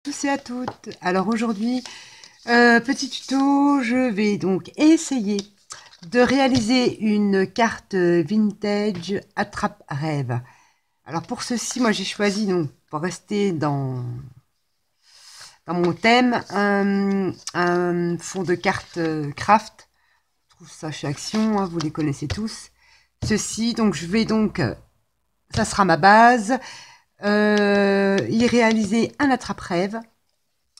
Tous et à toutes. Alors aujourd'hui, petit tuto, je vais donc essayer de réaliser une carte vintage attrape-rêve. Alors pour ceci, moi j'ai choisi, donc, pour rester dans mon thème, un fond de carte craft. Je trouve ça chez Action, hein, vous les connaissez tous. Ceci, donc je vais donc, ça sera ma base, y réaliser un attrape-rêve.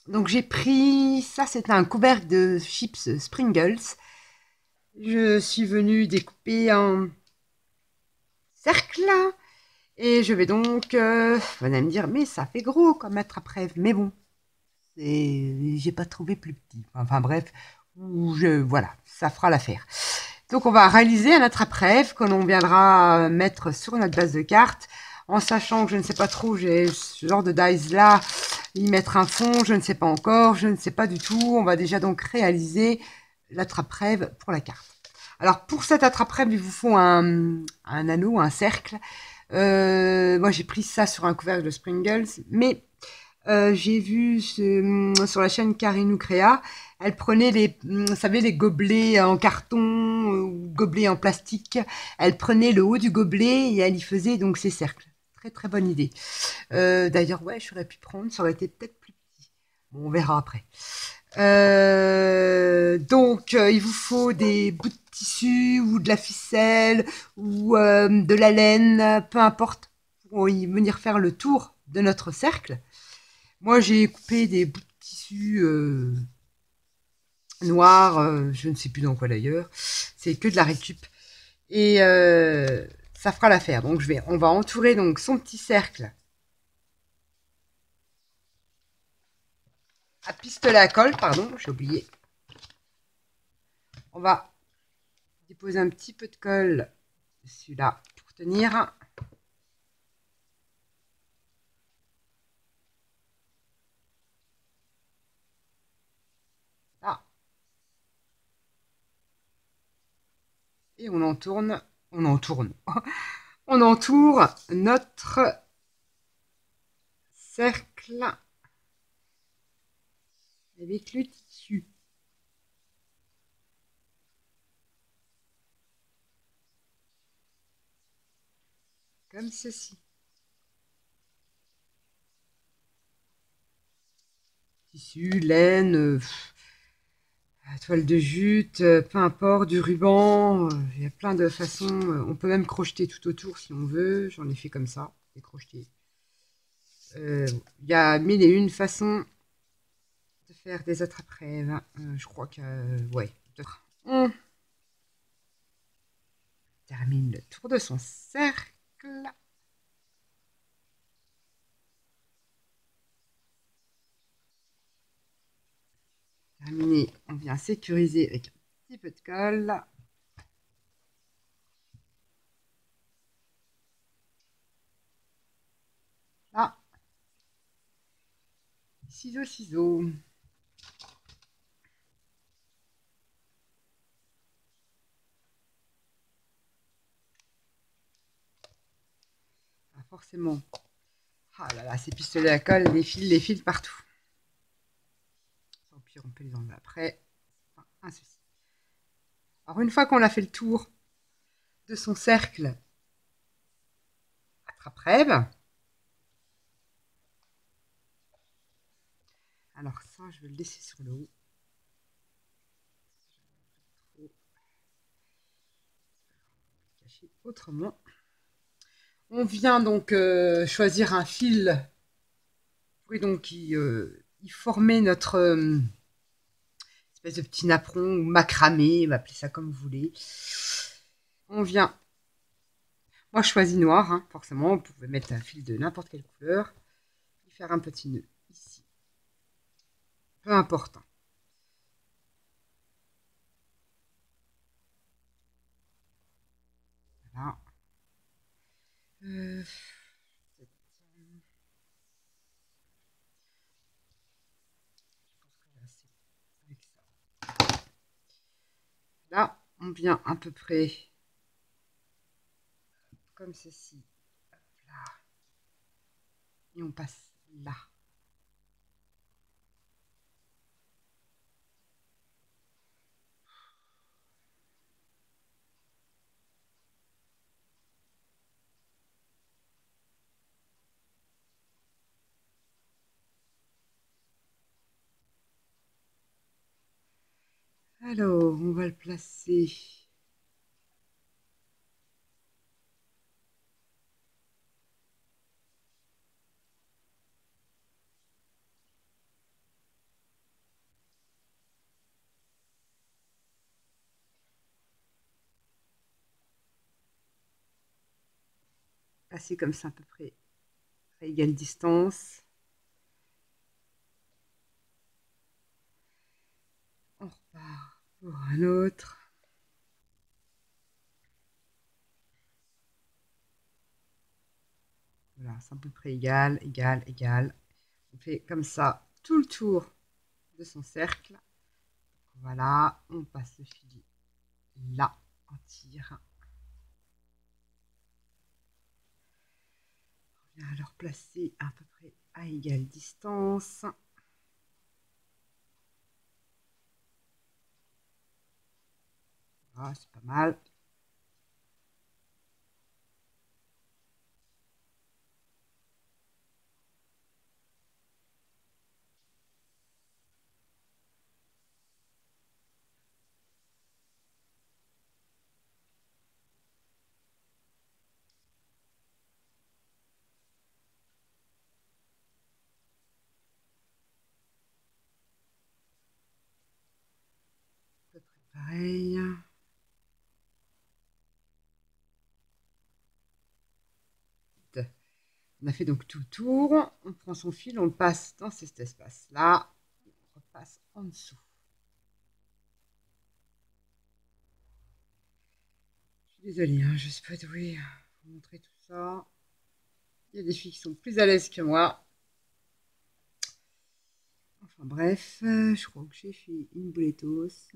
Donc j'ai pris, ça c'était un couvercle de chips Springles. Je suis venue découper un cercle et je vais donc, vous allez me dire, mais ça fait gros comme attrape-rêve. Mais bon, j'ai pas trouvé plus petit. Enfin bref, voilà, ça fera l'affaire. Donc on va réaliser un attrape-rêve que l'on viendra mettre sur notre base de cartes, en sachant que je ne sais pas trop, j'ai ce genre de dice là, y mettre un fond, je ne sais pas encore, je ne sais pas du tout. On va déjà donc réaliser l'attrape-rêve pour la carte. Alors pour cet attrape-rêve, il vous faut un anneau, un cercle. Moi j'ai pris ça sur un couvercle de Springles, mais j'ai vu sur la chaîne Karinou Créa, elle prenait vous savez, les gobelets en carton ou gobelets en plastique. Elle prenait le haut du gobelet et elle y faisait donc ses cercles. Très très bonne idée. D'ailleurs, ouais, j'aurais pu prendre, ça aurait été peut-être plus petit. Bon, on verra après. Il vous faut des bouts de tissu ou de la ficelle ou de la laine, peu importe, pour y venir faire le tour de notre cercle. Moi, j'ai coupé des bouts de tissu noirs, je ne sais plus dans quoi d'ailleurs. C'est que de la récup. Et ça fera l'affaire. Donc, on va entourer donc son petit cercle à pistolet à colle, pardon, j'ai oublié. On va déposer un petit peu de colle dessus-là pour tenir. Là. Et on entourne, on entoure notre cercle avec le tissu. Comme ceci. Tissu, laine, toile de jute, peu importe, du ruban, il y a plein de façons. On peut même crocheter tout autour si on veut. J'en ai fait comme ça, des crochetés. Il y a mille et une façons de faire des attrape-rêves. Je crois que, ouais. On termine le tour de son cercle. Terminé, on vient sécuriser avec un petit peu de colle. Là, ciseaux, ciseaux. Ah, forcément. Ah là là, ces pistolets à colle, les fils partout. Au pire, on peut les enlever après. Enfin, un souci. Alors, une fois qu'on a fait le tour de son cercle attrape-rêve, alors ça, je vais le laisser sur le haut. Cacher autrement. On vient donc choisir un fil pour donc y former notre espèce de petit napperon ou macramé, on va appeler ça comme vous voulez. On vient, moi je choisis noir, hein, forcément, vous pouvez mettre un fil de n'importe quelle couleur, et faire un petit nœud ici, peu importe. Voilà. Euh, Là, on vient à peu près comme ceci. Hop là. Et on passe là. Alors, on va le placer. Placer comme ça à peu près à égale distance. On repart pour un autre. Voilà, c'est à peu près égal, égal, égal. On fait comme ça tout le tour de son cercle. Voilà, on passe le fil là, on tire. On vient alors placer à peu près à égale distance. Voilà, c'est pas mal. À peu près pareil. On a fait donc tout le tour. On prend son fil, on le passe dans cet espace-là. On repasse en dessous. Je suis désolée, hein, je ne suis pas douée pour montrer tout ça. Il y a des filles qui sont plus à l'aise que moi. Enfin bref, je crois que j'ai fait une boulettos.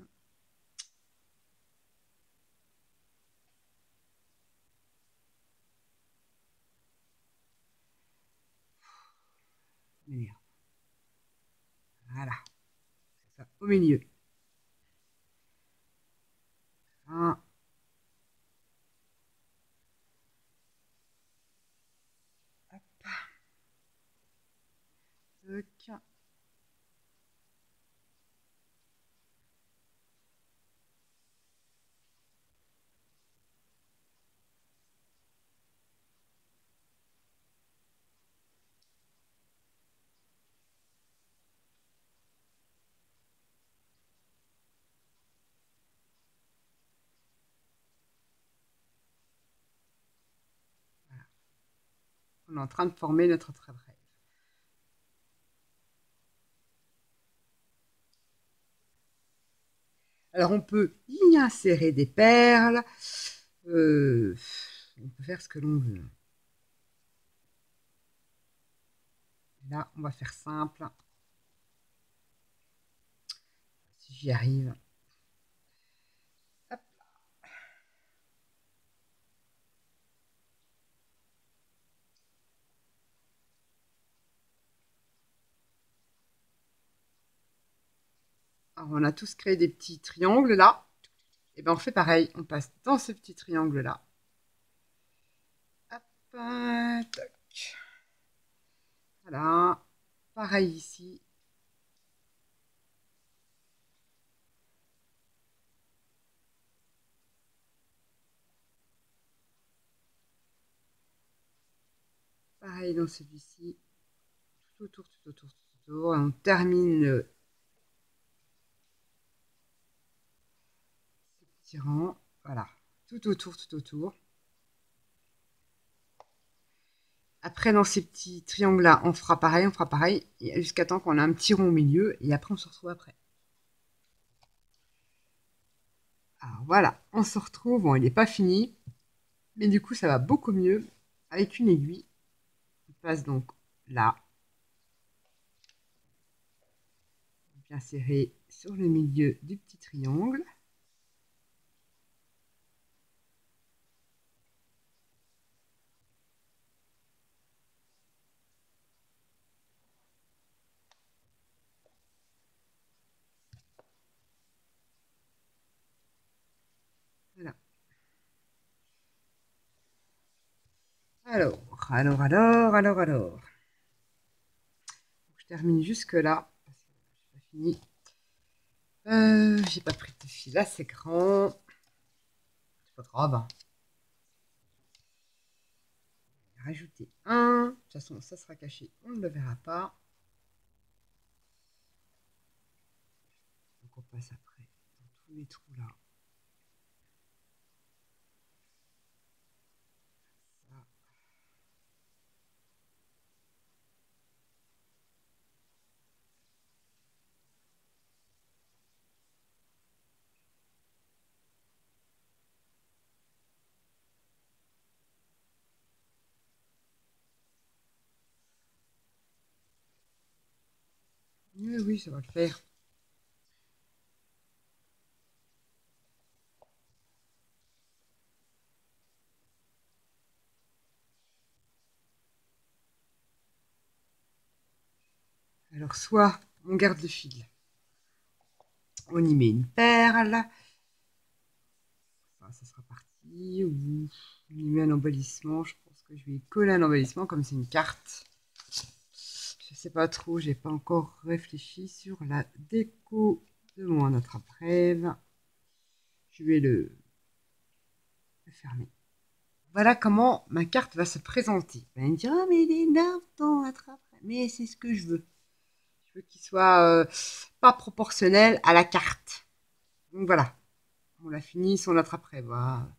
Voilà, c'est ça, au milieu. Un. Hop. Toc. Voilà. On est en train de former notre trait de rêve. Alors on peut y insérer des perles. On peut faire ce que l'on veut. Là, on va faire simple. Si j'y arrive. Hop. Alors, on a tous créé des petits triangles là. Et bien on fait pareil. On passe dans ce petit triangle là. Hop. Toc. Voilà. Pareil ici. Pareil dans celui-ci. Tout autour, tout autour, tout autour. Et on termine ce petit rang. Voilà. Tout autour, tout autour. Après, dans ces petits triangles-là, on fera pareil, jusqu'à temps qu'on a un petit rond au milieu, et après, on se retrouve après. Alors voilà, on se retrouve. Bon, il n'est pas fini, mais du coup, ça va beaucoup mieux avec une aiguille. On passe donc là. Bien serré sur le milieu du petit triangle. Voilà. Alors. Je termine jusque là. Parce que je n'ai pas fini. J'ai pas pris de fil assez grand. C'est pas grave. Rajouter un. De toute façon, ça sera caché. On ne le verra pas. Donc on passe après dans tous les trous là. Ça. Oui, oui, ça va le faire. Alors, soit on garde le fil, on y met une perle, ça sera parti, ou on y met un embellissement. Je pense que je vais coller un embellissement comme c'est une carte. Je sais pas trop, j'ai pas encore réfléchi sur la déco de mon attrape-rêve. Je vais le fermer. Voilà comment ma carte va se présenter. Vous allez me dire, ah, mais il est énorme ton attrape-rêve. Mais c'est ce que je veux. Je veux qu'il soit pas proportionnel à la carte. Donc voilà, on l'a fini, son attrape-rêve. Voilà.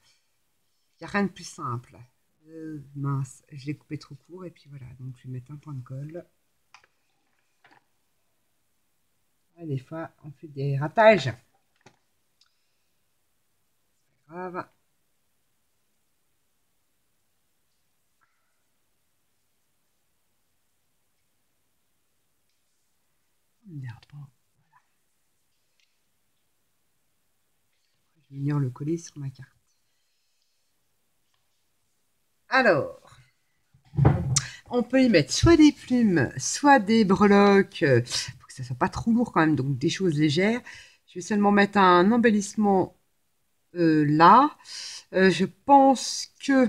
Il n'y a rien de plus simple. Mince, je l'ai coupé trop court et puis voilà. Donc je vais mettre un point de colle. Ah, des fois, on fait des ratages. Pas grave. On ne verra pas. Je vais venir le coller sur ma carte. Alors, on peut y mettre soit des plumes, soit des breloques, pour que ça soit pas trop lourd quand même, donc des choses légères. Je vais seulement mettre un embellissement là. Je pense que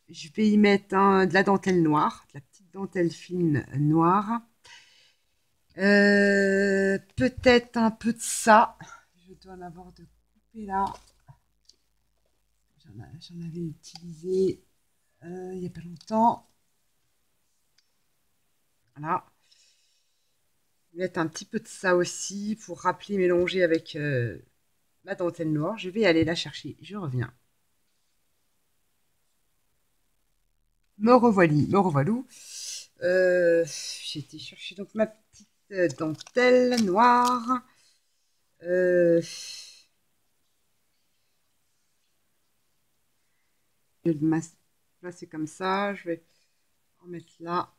je vais y mettre de la dentelle noire, de la petite dentelle fine noire. Peut-être un peu de ça. Je dois en avoir de coupé là. J'en avais utilisé il n'y a pas longtemps. Voilà. Mettre un petit peu de ça aussi pour rappeler, mélanger avec la dentelle noire. Je vais aller la chercher. Je reviens. Me revoilà, me revoilou. J'ai été chercher donc ma petite dentelle noire. Je vais le placer comme ça. Je vais en mettre là.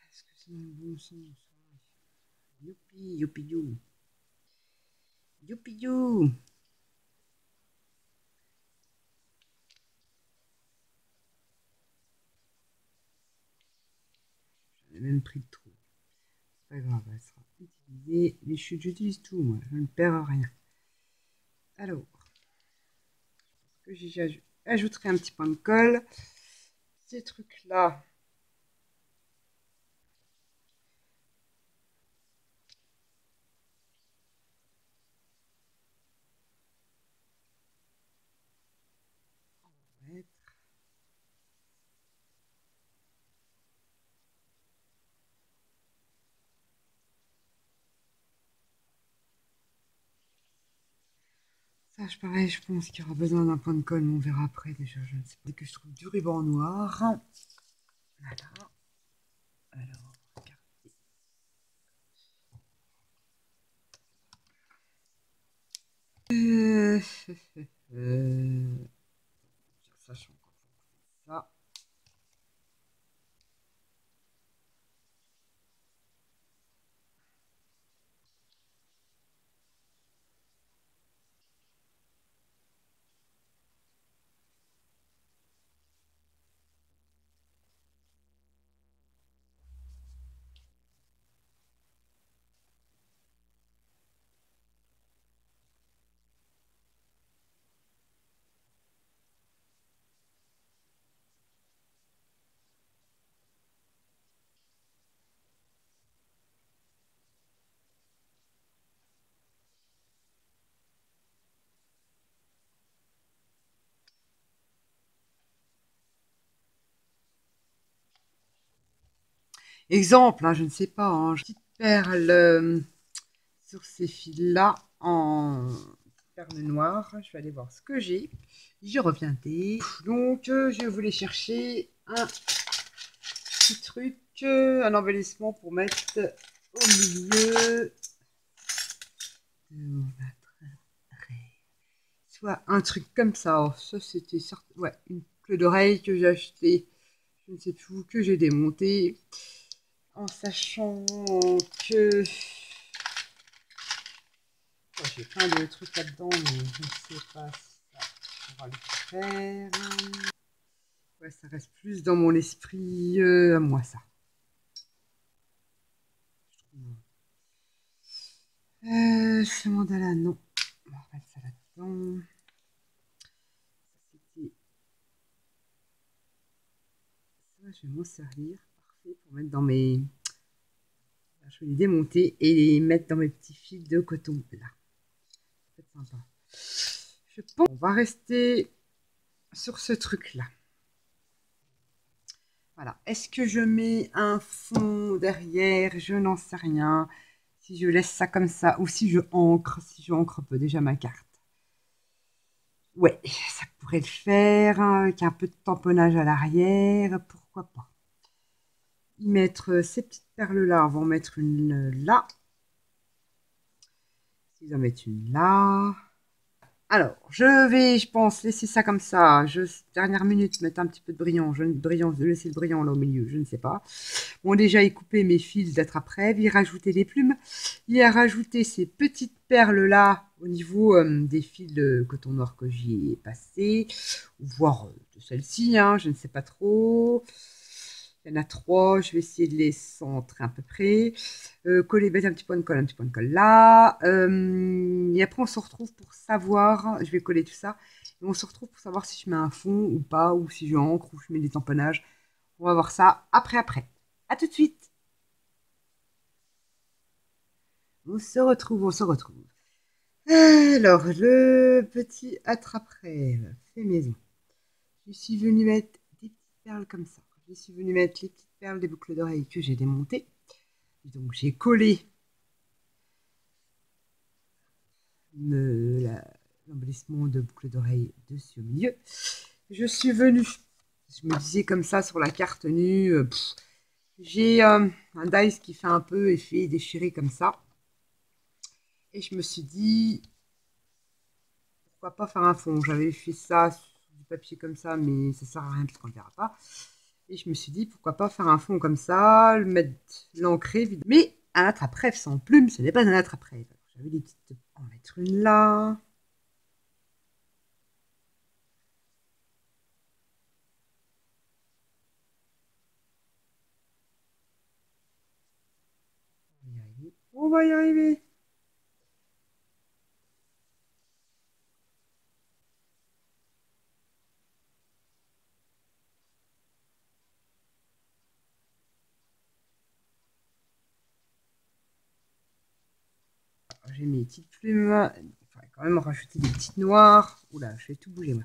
Est-ce que c'est dans le bon sens? Youpi, youpi, you. Youpi, you. J'en ai même pris de trop. C'est pas grave, elle sera utilisée. Mais j'utilise tout, moi. Je ne perds rien. Alors, que j'ajouterai un petit point de colle. Ces trucs-là. Ça, pareil, je pense qu'il y aura besoin d'un point de colle, mais on verra après déjà. Je ne sais pas. Dès que je trouve du ruban noir. Voilà. Alors, regardez. Ça, je encore ça. Exemple, hein, je ne sais pas, hein, petite perle sur ces fils-là en perle noire. Je vais aller voir ce que j'ai. Je reviendrai. Donc, je voulais chercher un petit truc, un embellissement pour mettre au milieu. Soit un truc comme ça. Oh, ça, c'était ouais, une boucle d'oreille que j'ai acheté. Je ne sais plus où, que j'ai démonté. En sachant que j'ai plein de trucs là-dedans, mais je ne sais pas si ça pourra le faire. Ouais, ça reste plus dans mon esprit à moi, ça. Ce mandala, non. On va remettre ça là-dedans. C'était... Ça, je vais m'en servir. Parfait pour mettre dans mes... Je vais les démonter et les mettre dans mes petits fils de coton. Là. Ça peut être sympa. Je pense qu'on va rester sur ce truc-là. Voilà. Est-ce que je mets un fond derrière? Je n'en sais rien. Si je laisse ça comme ça ou si je ancre. Si je ancre un peu déjà ma carte. Ouais, ça pourrait le faire. Avec un peu de tamponnage à l'arrière. Pourquoi pas? Y mettre ces petites perles-là. On va en mettre une là. Si j'en mets une là. Alors, je vais, je pense, laisser ça comme ça. Dernière minute, mettre un petit peu de brillant. Laisser le brillant là au milieu, je ne sais pas. Bon, déjà, y couper mes fils d'attrape-rêve, y rajouter les plumes, y rajouter ces petites perles-là au niveau des fils de coton noir que j'y ai passé, voire de celle-ci, hein, je ne sais pas trop. Il y en a 3, je vais essayer de les centrer à peu près. Coller, mettre un petit point de colle là. Et après, on se retrouve pour savoir, je vais coller tout ça, et on se retrouve pour savoir si je mets un fond ou pas, ou si je encre, ou je mets des tamponnages. On va voir ça après. À tout de suite. On se retrouve. Alors, le petit attrape-rêve fait maison. Je suis venue mettre des petites perles comme ça. Je suis venue mettre les petites perles des boucles d'oreilles que j'ai démontées. Donc, j'ai collé l'embellissement de boucles d'oreilles dessus au milieu. Je suis venue, je me disais comme ça sur la carte nue, j'ai un dice qui fait un peu effet déchiré comme ça. Et je me suis dit, pourquoi pas faire un fond. J'avais fait ça sur du papier comme ça, mais ça sert à rien puisqu'on ne verra pas. Et je me suis dit, pourquoi pas faire un fond comme ça, le mettre, l'ancrer. Mais un attrape-rêve sans plume, ce n'est pas un attrape-rêve. J'avais des petites... On va mettre une là. On va y arriver. J'ai mes petites plumes. Il faudrait quand même rajouter des petites noires. Oula, je vais tout bouger moi.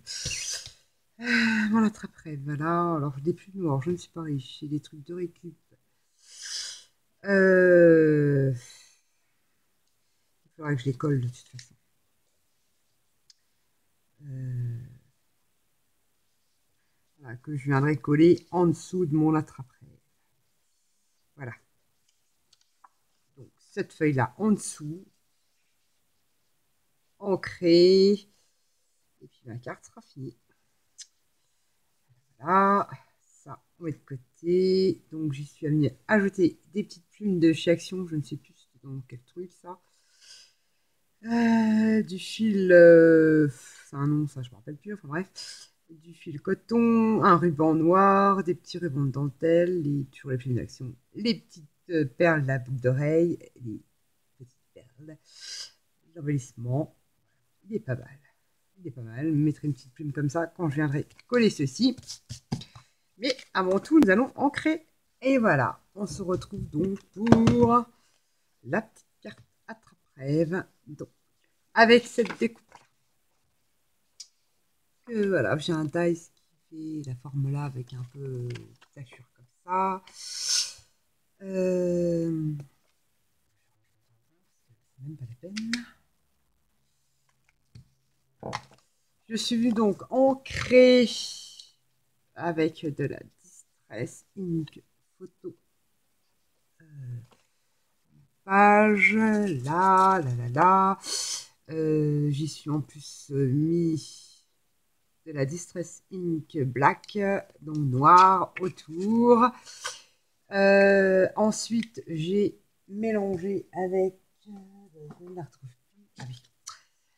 Mon attrape-rêve, voilà. Alors des plumes noires, je ne suis pas riche. J'ai des trucs de récup. Il faudra que je les colle de toute façon. Voilà, que je viendrai coller en dessous de mon attrape-rêve. Voilà. Donc cette feuille-là en dessous. Ancrée. Et puis ma carte sera finie. Voilà. Ça, on met de côté. Donc j'y suis amenée à ajouter des petites plumes de chez Action. Je ne sais plus dans quel truc ça. Du fil, c'est un nom, ça je me rappelle plus, enfin bref. Du fil coton, un ruban noir, des petits rubans de dentelle, toujours les plumes d'action, les petites perles de la boucle d'oreille, les petites perles, l'embellissement. Il est pas mal. Il est pas mal. Je mettrai une petite plume comme ça quand je viendrai coller ceci. Mais avant tout, nous allons ancrer. Et voilà, on se retrouve donc pour la petite carte attrape-rêve. Donc, avec cette découpe. Voilà, j'ai un dice qui fait la forme là avec un peu de tachure comme ça. Je suis venue donc ancrer avec de la Distress Ink photo page, là. J'y suis en plus mis de la Distress Ink Black, donc noir autour. Ensuite, j'ai mélangé avec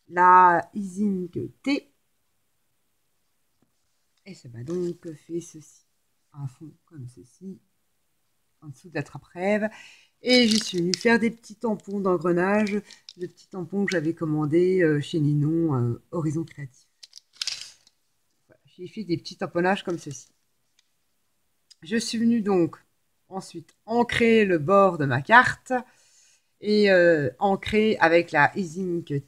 la Easing T. Et ça m'a donc fait ceci. Un fond comme ceci, en dessous de la trappe-rêve. Et j'y suis venue faire des petits tampons d'engrenage, de petits tampons que j'avais commandés chez Ninon, Horizon Créatif. Voilà, j'ai fait des petits tamponnages comme ceci. Je suis venue donc ensuite ancrer le bord de ma carte et ancrer avec la Easing T.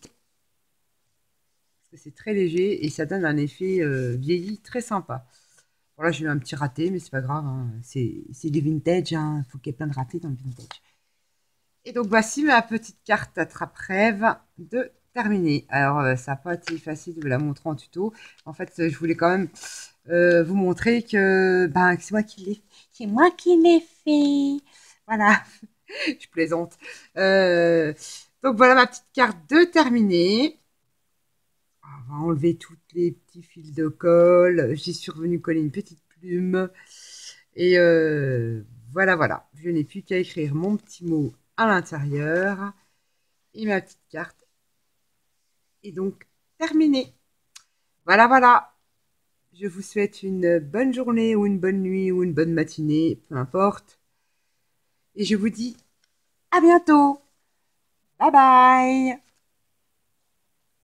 Parce que c'est très léger et ça donne un effet vieilli très sympa. Voilà, j'ai eu un petit raté, mais c'est pas grave. Hein. C'est du vintage. Hein. Il faut qu'il y ait plein de ratés dans le vintage. Et donc, voici ma petite carte attrape-rêve de terminer. Alors, ça n'a pas été facile de vous la montrer en tuto. En fait, je voulais quand même vous montrer que, c'est moi qui l'ai fait. Voilà, je plaisante. Donc, voilà ma petite carte de terminée. On va enlever tous les petits fils de colle. J'y suis revenue coller une petite plume. Et voilà. Je n'ai plus qu'à écrire mon petit mot à l'intérieur. Et ma petite carte est donc terminée. Voilà. Je vous souhaite une bonne journée ou une bonne nuit ou une bonne matinée, peu importe. Et je vous dis à bientôt. Bye bye.